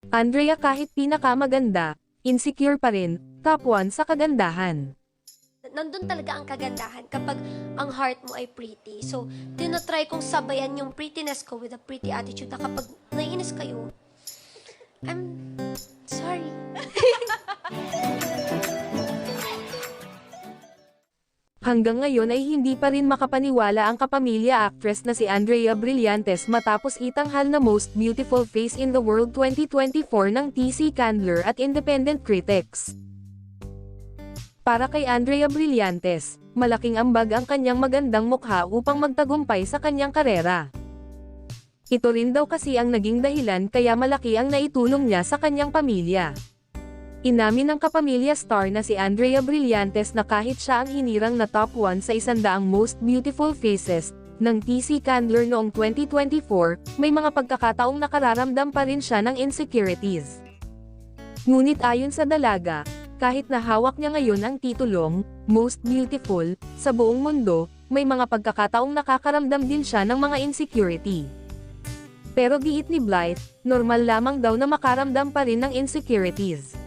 Andrea kahit pinakamaganda, insecure pa rin, top 1 sa kagandahan. Nandun talaga ang kagandahan kapag ang heart mo ay pretty. So, tinatry kong sabayan yung prettiness ko with a pretty attitude na kapag naiinis kayo, I'm sorry. Hanggang ngayon ay hindi pa rin makapaniwala ang kapamilya actress na si Andrea Brillantes matapos itanghal na Most Beautiful Face in the World 2024 ng TC Candler at independent critics. Para kay Andrea Brillantes, malaking ambag ang kanyang magandang mukha upang magtagumpay sa kanyang karera. Ito rin daw kasi ang naging dahilan kaya malaki ang naitulong niya sa kanyang pamilya. Inamin ng kapamilya star na si Andrea Brillantes na kahit siya ang hinirang na top 1 sa 100 Most Beautiful Faces ng TC Candler noong 2024, may mga pagkakataong nakararamdam pa rin siya ng insecurities. Ngunit ayon sa dalaga, kahit na hawak niya ngayon ang titulong Most Beautiful sa buong mundo, may mga pagkakataong nakakaramdam din siya ng mga insecurity. Pero giit ni Blythe, normal lamang daw na makaramdam pa rin ng insecurities.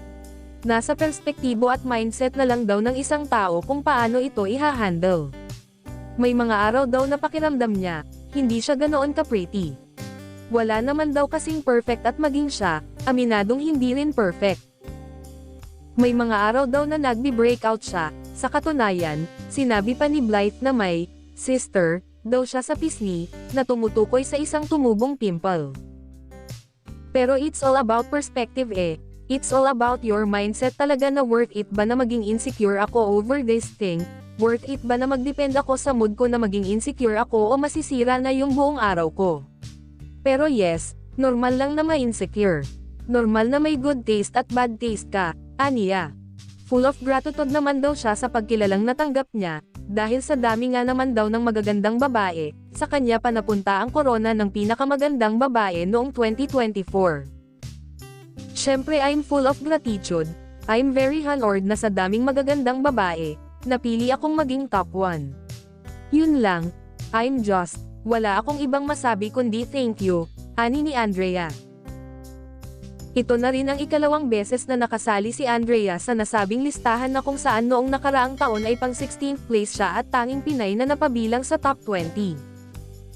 Nasa perspektibo at mindset na lang daw ng isang tao kung paano ito ihahandle. May mga araw daw na pakiramdam niya, hindi siya ganoon ka-pretty. Wala naman daw kasing perfect at maging siya, aminadong hindi rin perfect. May mga araw daw na nagbi-breakout siya, sa katunayan, sinabi pa ni Blythe na may sister daw siya sa pisngi, na tumutukoy sa isang tumubong pimple. Pero it's all about perspective eh. It's all about your mindset talaga na worth it ba na maging insecure ako over this thing, worth it ba na magdepend ako sa mood ko na maging insecure ako o masisira na yung buong araw ko. Pero yes, normal lang na ma-insecure. Normal na may good taste at bad taste ka, aniya. Full of gratitude naman daw siya sa pagkilalang natanggap niya, dahil sa dami nga naman daw ng magagandang babae, sa kanya pa napunta ang korona ng pinakamagandang babae noong 2024. Syempre I'm full of gratitude, I'm very honored na sa daming magagandang babae, napili akong maging top 1. Yun lang, I'm just, wala akong ibang masabi kundi thank you, ani ni Andrea. Ito na rin ang ikalawang beses na nakasali si Andrea sa nasabing listahan na kung saan noong nakaraang taon ay pang 16th place siya at tanging Pinay na napabilang sa top 20.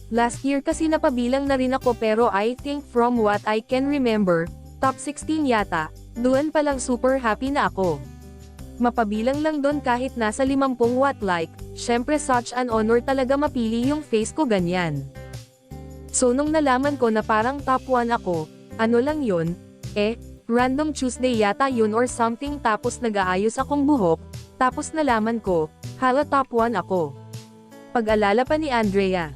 Last year kasi napabilang na rin ako pero I think from what I can remember, top 16 yata, doon pa lang super happy na ako. Mapabilang lang doon kahit nasa 50 watt like, syempre such an honor talaga mapili yung face ko ganyan. So nung nalaman ko na parang top 1 ako, ano lang yun, random Tuesday yata yun or something tapos nag-aayos akong buhok, tapos nalaman ko, hala top 1 ako. Pag-alala pa ni Andrea.